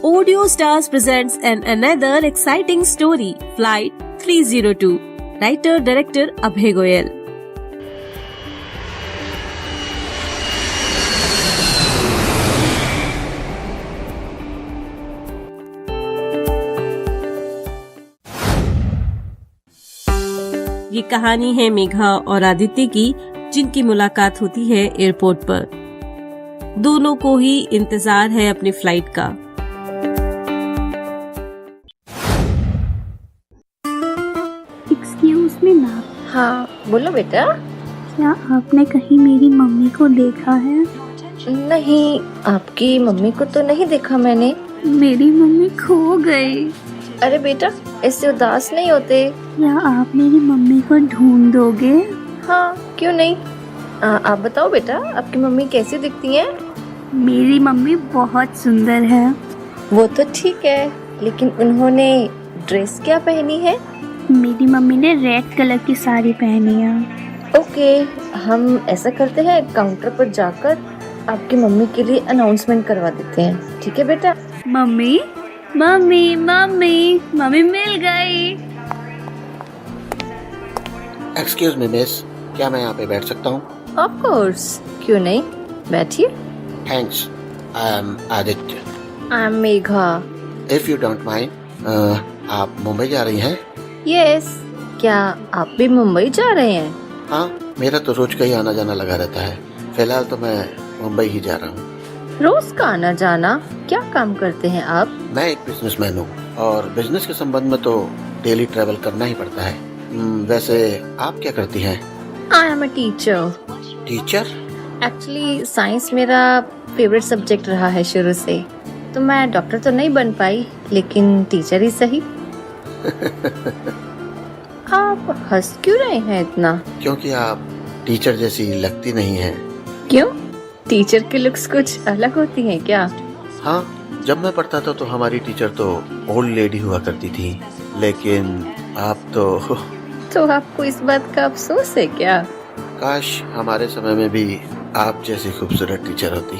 Audio Stars presents another exciting story, Flight 302. Writer Director Abhay Goyal. ये कहानी है मेघा और आदित्य की, जिनकी मुलाकात होती है एयरपोर्ट पर। दोनों को ही इंतजार है अपनी फ्लाइट का। Excuse me ma'am. हाँ बोलो बेटा। क्या आपने कहीं मेरी मम्मी को देखा है? नहीं, आपकी मम्मी को तो नहीं देखा मैंने। मेरी मम्मी खो गई। अरे बेटा, ऐसे उदास नहीं होते। क्या आप मेरी मम्मी को ढूंढ दोगे? हाँ क्यों नहीं। आप बताओ बेटा, आपकी मम्मी कैसी दिखती हैं? मेरी मम्मी बहुत सुंदर है। वो तो ठीक है, लेकिन उन्होंने ड्रेस क्या पहनी है? मेरी मम्मी ने रेड कलर की साड़ी पहनी है। ओके, हम ऐसा करते हैं, काउंटर पर जाकर आपकी मम्मी के लिए अनाउंसमेंट करवा देते हैं। ठीक है बेटा? मम्मी मम्मी मम्मी मम्मी मिल गई। एक्सक्यूज मी मिस, क्या मैं यहाँ पे बैठ सकता हूँ? ऑफ कोर्स, क्यों नहीं, बैठिए। Thanks. I am Aditya. I am Megha. If you don't mind, आप मुंबई जा रही हैं? यस, क्या आप भी मुंबई जा रहे हैं? हाँ, मेरा तो रोज का ही आना जाना लगा रहता है। फिलहाल तो मैं मुंबई ही जा रहा हूँ। रोज का आना जाना? क्या काम करते हैं आप? मैं एक बिजनेसमैन हूँ और बिजनेस के संबंध में तो डेली ट्रैवल करना ही पड़ता है। वैसे आप क्या करती हैं? I am a teacher. Teacher? Actually science मेरा फेवरेट सब्जेक्ट रहा है शुरू से, तो मैं डॉक्टर तो नहीं बन पाई, लेकिन टीचर ही सही। आप हंस क्यों रहे हैं इतना? क्योंकि आप टीचर जैसी लगती नहीं हैं। क्यों? टीचर की लुक्स कुछ अलग होती हैं क्या? हाँ, जब मैं पढ़ता था तो हमारी टीचर तो ओल्ड लेडी हुआ करती थी, लेकिन आप तो आपको इस बात का अफसोस है क्या? काश हमारे समय में भी आप जैसी खूबसूरत टीचर होती।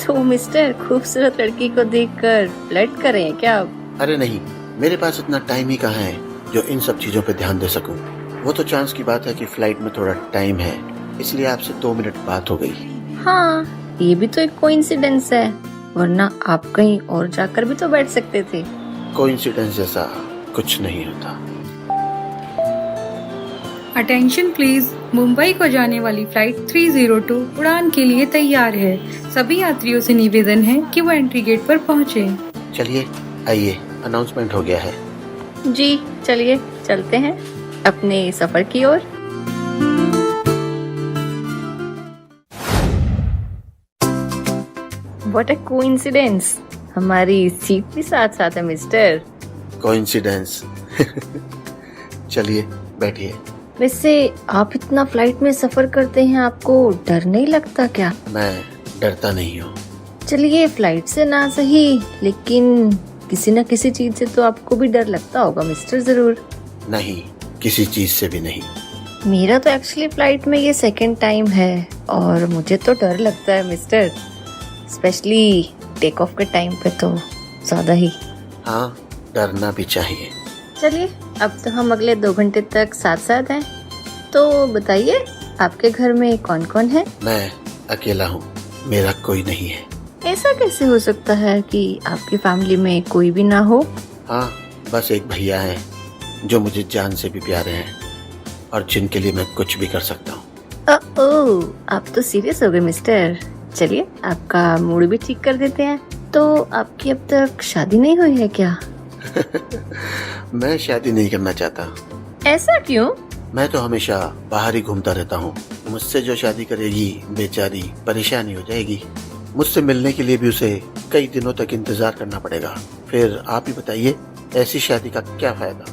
तो मिस्टर, खूबसूरत लड़की को देखकर फ्लर्ट कर रहे हैं क्या आप? अरे नहीं, मेरे पास इतना टाइम ही कहाँ है जो इन सब चीजों पे ध्यान दे सकूं। वो तो चांस की बात है कि फ्लाइट में थोड़ा टाइम है, इसलिए आपसे 2 मिनट बात हो गई। हाँ, ये भी तो एक कोइंसिडेंस है, वरना आप कहीं और जाकर भी तो बैठ सकते थे। कोइंसिडेंस जैसा कुछ नहीं होता। अटेंशन प्लीज, मुंबई को जाने वाली फ्लाइट 302 उड़ान के लिए तैयार है। सभी यात्रियों से निवेदन है कि वो एंट्री गेट पर पहुंचे। चलिए आइए, अनाउंसमेंट हो गया है। जी चलिए, चलते हैं अपने सफर की ओर। व्हाट अ कोइंसिडेंस, हमारी सीट भी साथ साथ है मिस्टर। कोइंसिडेंस? चलिए बैठिए। वैसे आप इतना फ्लाइट में सफर करते हैं, आपको डर नहीं लगता क्या? मैं डरता नहीं हूँ। चलिए, फ्लाइट से ना सही, लेकिन किसी न किसी चीज से तो आपको भी डर लगता होगा मिस्टर, जरूर। नहीं, किसी चीज से भी नहीं। मेरा तो एक्चुअली फ्लाइट में ये सेकंड टाइम है और मुझे तो डर लगता है मिस्टर, स्पेशली टेक ऑफ के टाइम पे तो ज्यादा ही। हाँ, डरना भी चाहिए। चलिए, अब तो हम अगले 2 घंटे तक साथ साथ हैं, तो बताइए आपके घर में कौन कौन है? मैं अकेला हूँ, मेरा कोई नहीं है। ऐसा कैसे हो सकता है कि आपकी फैमिली में कोई भी ना हो? हाँ, बस एक भैया हैं जो मुझे जान से भी प्यारे हैं और जिनके लिए मैं कुछ भी कर सकता हूँ। ओह, आप तो सीरियस हो गए मिस्टर। चलिए, आपका मूड भी ठीक कर देते हैं। तो आपकी अब तक शादी नहीं हुई है क्या? मैं शादी नहीं करना चाहता। ऐसा क्यों? मैं तो हमेशा बाहर ही घूमता रहता हूँ। मुझसे जो शादी करेगी बेचारी परेशानी हो जाएगी। मुझसे मिलने के लिए भी उसे कई दिनों तक इंतजार करना पड़ेगा। फिर आप ही बताइए, ऐसी शादी का क्या फायदा?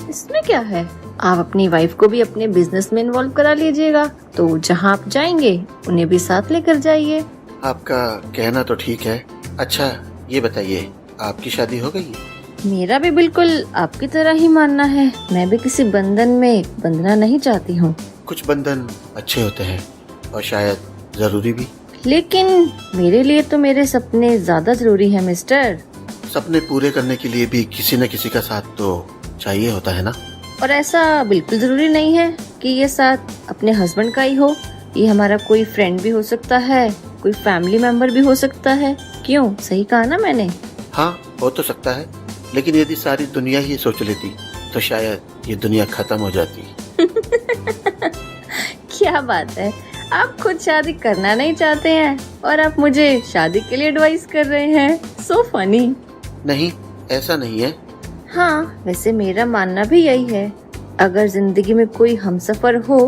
इसमें क्या है, आप अपनी वाइफ को भी अपने बिजनेस में इन्वॉल्व करा लीजिएगा, तो जहाँ आप जाएंगे उन्हें भी साथ लेकर जाइए। आपका कहना तो ठीक है। अच्छा ये बताइए, आपकी शादी हो गई? मेरा भी बिल्कुल आपकी तरह ही मानना है। मैं भी किसी बंधन में बंधना नहीं चाहती हूँ। कुछ बंधन अच्छे होते हैं और शायद जरूरी भी। लेकिन मेरे लिए तो मेरे सपने ज्यादा जरूरी है मिस्टर। सपने पूरे करने के लिए भी किसी न किसी का साथ तो चाहिए होता है ना। और ऐसा बिल्कुल जरूरी नहीं है कि ये साथ अपने हस्बैंड का ही हो। ये हमारा कोई फ्रेंड भी हो सकता है, कोई फैमिली मेंबर भी हो सकता है। क्यों, सही कहा ना मैंने? हाँ, हो तो सकता है, लेकिन यदि सारी दुनिया ही सोच लेती तो शायद ये दुनिया खत्म हो जाती। क्या बात है, आप खुद शादी करना नहीं चाहते हैं और आप मुझे शादी के लिए एडवाइस कर रहे हैं। So funny. नहीं, ऐसा नहीं है। हाँ, वैसे मेरा मानना भी यही है। अगर जिंदगी में कोई हमसफर हो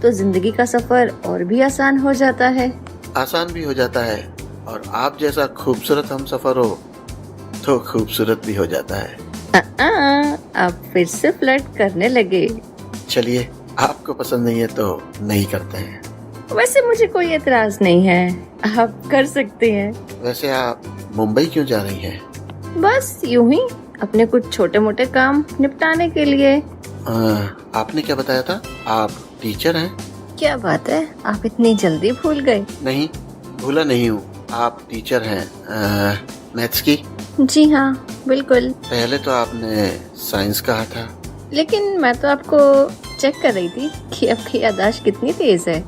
तो जिंदगी का सफर और भी आसान हो जाता है। आसान भी हो जाता है, और आप जैसा खूबसूरत हमसफर हो तो खूबसूरत भी हो जाता है। आप फिर से फ्लर्ट करने लगे। चलिए, आपको पसंद नहीं है तो नहीं करते हैं। वैसे मुझे कोई एतराज नहीं है, आप कर सकते हैं। वैसे आप मुंबई क्यों जा रही हैं? बस यूं ही, अपने कुछ छोटे मोटे काम निपटाने के लिए। आपने क्या बताया था? आप टीचर हैं? क्या बात है, आप इतनी जल्दी भूल गए? नहीं, भूला नहीं हूँ। आप टीचर हैं मैथ्स की? जी हाँ, बिल्कुल। पहले तो आपने साइंस कहा था। लेकिन मैं तो आपको चेक कर रही थी कि आपकी याददाश्त कितनी तेज है।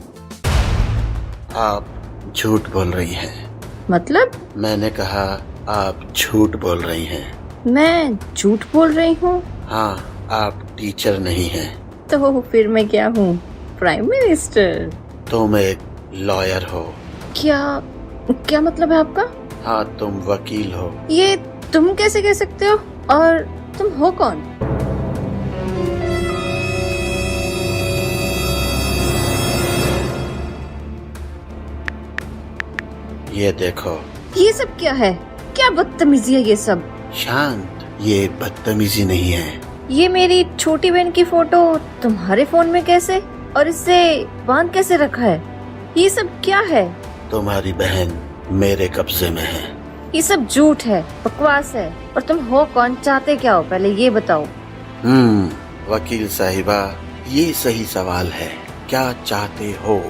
आप झूठ बोल रही हैं। मतलब? मैंने कहा आप झूठ बोल रही हैं। मैं झूठ बोल रही हूँ? हाँ, आप टीचर नहीं हैं। तो फिर मैं क्या हूँ? Prime minister? तुम एक लॉयर हो। क्या मतलब है आपका? हाँ, तुम वकील हो। ये तुम कैसे कह सकते हो? और तुम हो कौन? ये देखो। ये सब क्या है? क्या बदतमीजी है ये सब? शांत, ये बदतमीजी नहीं है। ये मेरी छोटी बहन की फोटो तुम्हारे फोन में कैसे, और इससे बांध कैसे रखा है? ये सब क्या है? तुम्हारी बहन मेरे कब्जे में है। ये सब झूठ है, बकवास है। और तुम हो कौन, चाहते क्या हो, पहले ये बताओ। वकील साहिबा, ये सही सवाल है। क्या चाहते हो?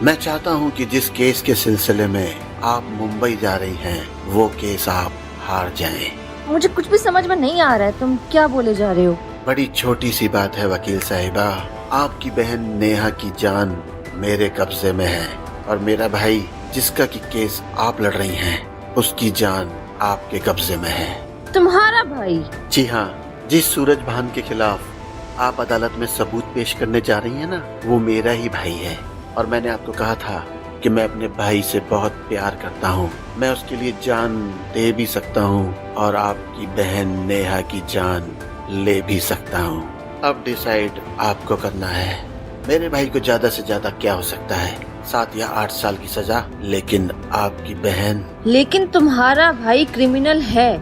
मैं चाहता हूँ कि जिस केस के सिलसिले में आप मुंबई जा रही हैं, वो केस आप हार जाएं। मुझे कुछ भी समझ में नहीं आ रहा है, तुम क्या बोले जा रहे हो? बड़ी छोटी सी बात है वकील साहिबा। आपकी बहन नेहा की जान मेरे कब्जे में है, और मेरा भाई जिसका की केस आप लड़ रही हैं, उसकी जान आपके कब्जे में है। तुम्हारा भाई? जी हाँ, जिस सूरज भान के खिलाफ आप अदालत में सबूत पेश करने जा रही हैं ना, वो मेरा ही भाई है। और मैंने आपको कहा था कि मैं अपने भाई से बहुत प्यार करता हूँ। मैं उसके लिए जान दे भी सकता हूँ, और आपकी बहन नेहा की जान ले भी सकता हूँ। अब डिसाइड आपको करना है। मेरे भाई को ज्यादा से ज्यादा क्या हो सकता है, 7 या 8 साल की सजा, लेकिन आपकी बहन। लेकिन तुम्हारा भाई क्रिमिनल है,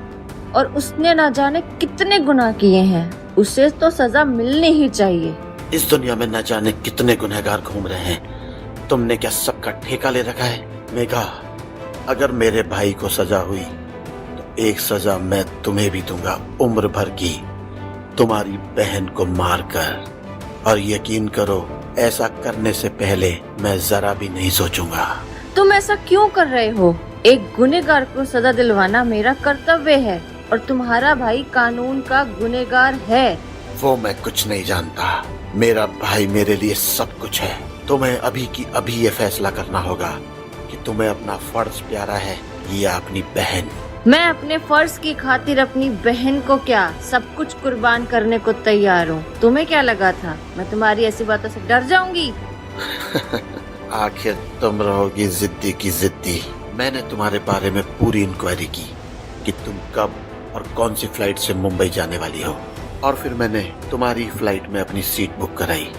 और उसने ना जाने कितने गुनाह किए हैं। उसे तो सजा मिलनी ही चाहिए। इस दुनिया में न जाने कितने गुनहगार घूम रहे हैं। तुमने क्या सबका ठेका ले रखा है? मेघा, अगर मेरे भाई को सजा हुई तो एक सजा मैं तुम्हें भी दूंगा, उम्र भर की, तुम्हारी बहन को मारकर। और यकीन करो, ऐसा करने से पहले मैं जरा भी नहीं सोचूंगा। तुम ऐसा क्यों कर रहे हो? एक गुनहगार को सजा दिलवाना मेरा कर्तव्य है, और तुम्हारा भाई कानून का गुनहगार है। वो मैं कुछ नहीं जानता। मेरा भाई मेरे लिए सब कुछ है। तुम्हें अभी की अभी ये फैसला करना होगा कि तुम्हें अपना फर्ज प्यारा है या अपनी बहन। मैं अपने फर्ज की खातिर अपनी बहन को क्या सब कुछ कुर्बान करने को तैयार हूँ। तुम्हें क्या लगा था मैं तुम्हारी ऐसी बातों से डर जाऊंगी? आखिर तुम रहोगी जिद्दी की जिद्दी। मैंने तुम्हारे बारे में पूरी इंक्वायरी की कि तुम कब और कौन सी फ्लाइट से मुंबई जाने वाली हो, और फिर मैंने तुम्हारी फ्लाइट में अपनी सीट बुक कराई।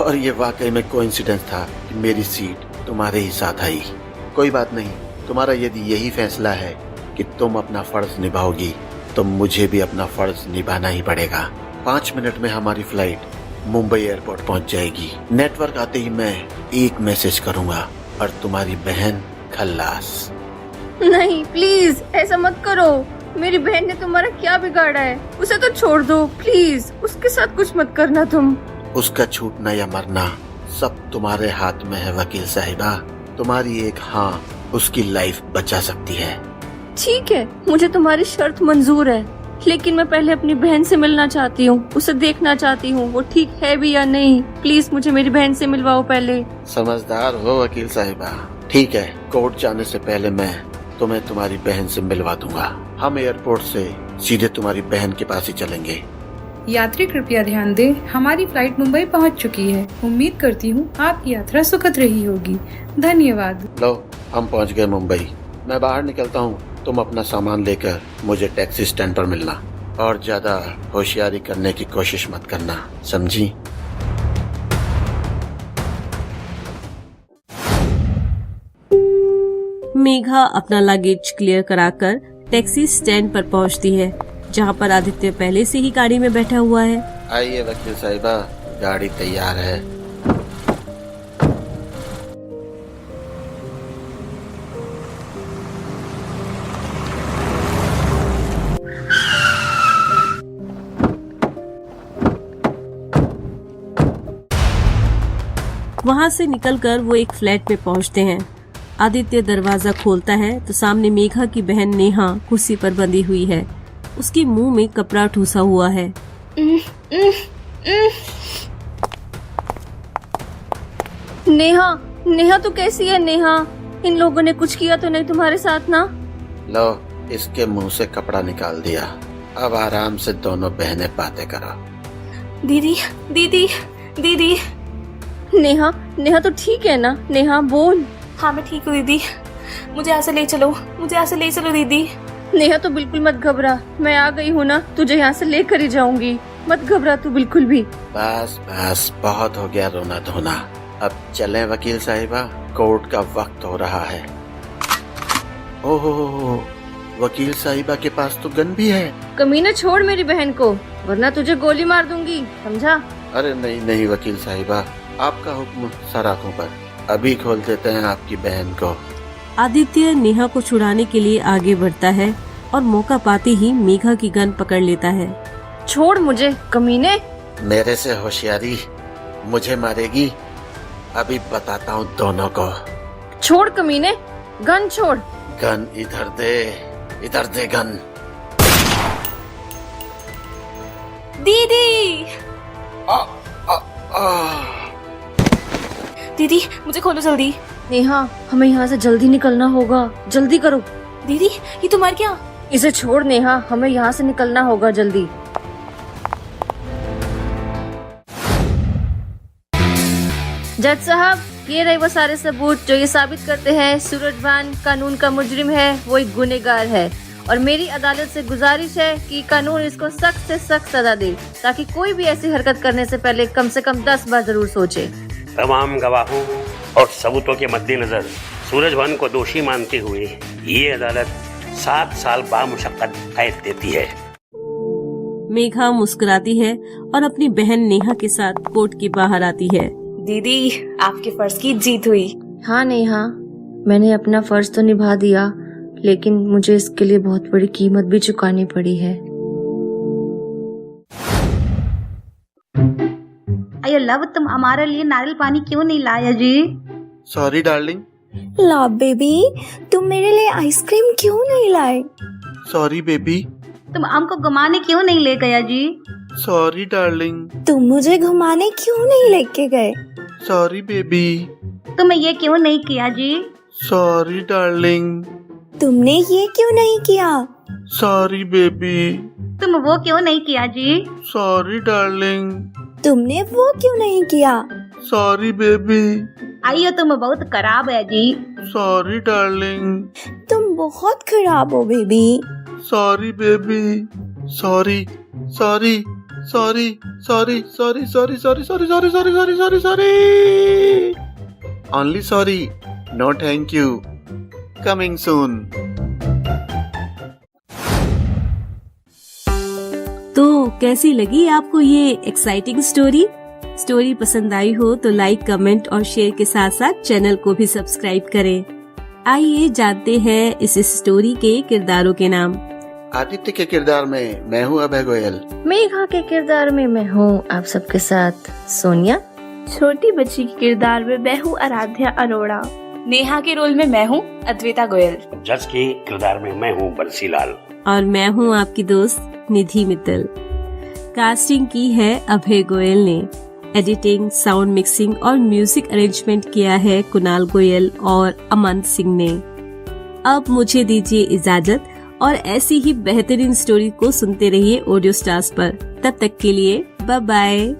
और ये वाकई में कोइंसिडेंस था कि मेरी सीट तुम्हारे ही साथ आई। कोई बात नहीं, तुम्हारा यदि यही फैसला है कि तुम अपना फर्ज निभाओगी, तो मुझे भी अपना फर्ज निभाना ही पड़ेगा। 5 मिनट में हमारी फ्लाइट मुंबई एयरपोर्ट पहुंच जाएगी। नेटवर्क आते ही मैं एक मैसेज करूंगा और तुम्हारी बहन खल्लास। नहीं, प्लीज ऐसा मत करो। मेरी बहन ने तुम्हारा क्या बिगाड़ा है? उसे तो छोड़ दो प्लीज। उसके साथ कुछ मत करना तुम। उसका छूटना या मरना सब तुम्हारे हाथ में है वकील साहिबा। तुम्हारी एक हाँ उसकी लाइफ बचा सकती है। ठीक है, मुझे तुम्हारी शर्त मंजूर है, लेकिन मैं पहले अपनी बहन से मिलना चाहती हूँ, उसे देखना चाहती हूँ, वो ठीक है भी या नहीं। प्लीज मुझे मेरी बहन से मिलवाओ पहले। समझदार हो वकील साहिबा। ठीक है, कोर्ट जाने से पहले मैं तुम्हें तुम्हारी बहन से मिलवा दूंगा। हम एयरपोर्ट से सीधे तुम्हारी बहन के पास ही चलेंगे। यात्री कृपया ध्यान दें, हमारी फ्लाइट मुंबई पहुंच चुकी है। उम्मीद करती हूं आपकी यात्रा सुखद रही होगी। धन्यवाद। लो, हम पहुंच गए मुंबई। मैं बाहर निकलता हूं, तुम अपना सामान लेकर मुझे टैक्सी स्टैंड पर मिलना, और ज्यादा होशियारी करने की कोशिश मत करना, समझी? मेघा अपना लगेज क्लियर कराकर टैक्सी स्टैंड पर पहुंचती है, जहां पर आदित्य पहले से ही गाड़ी में बैठा हुआ है। आइए वकील साहिबा, गाड़ी तैयार है। वहां से निकलकर वो एक फ्लैट में पहुंचते हैं। आदित्य दरवाजा खोलता है तो सामने मेघा की बहन नेहा कुर्सी पर बंधी हुई है। उसके मुंह में कपड़ा ठूसा हुआ है। नेहा, नेहा तू कैसी है नेहा? इन लोगों ने कुछ किया तो नहीं तुम्हारे साथ ना? लो, इसके मुंह से कपड़ा निकाल दिया। अब आराम से दोनों बहनें बातें करो। दीदी, दीदी, दीदी। नेहा, नेहा तो ठीक है ना? नेहा बोल। हाँ मैं ठीक हूँ दीदी, मुझे यहाँ से ले चलो, मुझे यहाँ से ले चलो दीदी। नेहा तो बिल्कुल मत घबरा, मैं आ गई हूँ ना, तुझे यहाँ से लेकर ही जाऊंगी। मत घबरा तू बिल्कुल भी। बस बस, बहुत हो गया रोना धोना। अब चलें वकील साहिबा, कोर्ट का वक्त हो रहा है। ओहो, वकील साहिबा के पास तो गन भी है। कमीने छोड़ मेरी बहन को, वरना तुझे गोली मार दूंगी, समझा? अरे नहीं नहीं वकील साहिबा, आपका हुक्म सर आंखों पर। अभी खोल देते हैं आपकी बहन को। आदित्य नेहा को छुड़ाने के लिए आगे बढ़ता है और मौका पाते ही मेघा की गन पकड़ लेता है। छोड़ मुझे कमीने। मेरे से होशियारी मुझे मारेगी? अभी बताता हूँ दोनों को। छोड़ कमीने, गन छोड़। गन इधर दे, इधर दे गन। दीदी, आ, आ, आ। दीदी मुझे खोलो जल्दी। नेहा, हमें यहाँ से जल्दी निकलना होगा, जल्दी करो। दीदी ये तुम मर क्या? इसे छोड़ नेहा, हमें यहाँ से निकलना होगा जल्दी। जज साहब, ये रहे वो सारे सबूत जो ये साबित करते हैं सूरजभान कानून का मुजरिम है, वो एक गुनहगार है, और मेरी अदालत से गुजारिश है कि कानून इसको सख्त से सख्त सजा दे, ताकि कोई भी ऐसी हरकत करने से पहले कम से कम 10 बार जरूर सोचे। तमाम गवाहों और सबूतों के मद्देनजर सूरजभान को दोषी मानते हुए ये अदालत 7 साल बामुशक्कत कैद देती है। मेघा मुस्कुराती है और अपनी बहन नेहा के साथ कोर्ट के बाहर आती है। दीदी आपके फर्ज की जीत हुई। हाँ नेहा, मैंने अपना फर्ज तो निभा दिया, लेकिन मुझे इसके लिए बहुत बड़ी कीमत भी चुकानी पड़ी है। अयो लव, तुम हमारे लिए नारियल पानी क्यों नहीं लाया जी? Sorry darling. लव बेबी, तुम मेरे लिए आइसक्रीम क्यों नहीं लाए? Sorry baby. तुम हमको घुमाने क्यों नहीं ले गया जी? Sorry darling. तुम मुझे घुमाने क्यों नहीं लेके गए? Sorry baby. तुमने ये क्यों नहीं किया जी? Sorry darling. तुमने ये क्यों नहीं किया? Sorry baby. तुम वो क्यों नहीं किया जी? Sorry darling. तुमने वो क्यों नहीं किया? Sorry baby. आइयो तुम बहुत खराब है जी। Sorry darling. तुम बहुत खराब हो baby. Sorry baby. Sorry sorry sorry sorry sorry sorry sorry sorry sorry sorry sorry sorry sorry only sorry, no thank you, coming soon. तो कैसी लगी आपको ये एक्साइटिंग स्टोरी पसंद आई हो तो लाइक, कमेंट और शेयर के साथ साथ चैनल को भी सब्सक्राइब करें। आइए जानते हैं इस स्टोरी के किरदारों के नाम। आदित्य के किरदार में मैं हूँ अभय गोयल। मेघा के किरदार में मैं हूँ आप सबके साथ सोनिया। छोटी बच्ची के किरदार में मैं हूँ आराध्या अरोड़ा। नेहा के रोल में मैं हूँ अद्विता गोयल। जज के किरदार में मैं हूँ बंसीलाल। और मैं हूँ आपकी दोस्त निधि मित्तल। कास्टिंग की है अभय गोयल ने। एडिटिंग, साउंड मिक्सिंग और म्यूजिक अरेंजमेंट किया है कुणाल गोयल और अमन सिंह ने। अब मुझे दीजिए इजाजत और ऐसी ही बेहतरीन स्टोरी को सुनते रहिए ऑडियो स्टार्स पर। तब तक के लिए बाय बाय।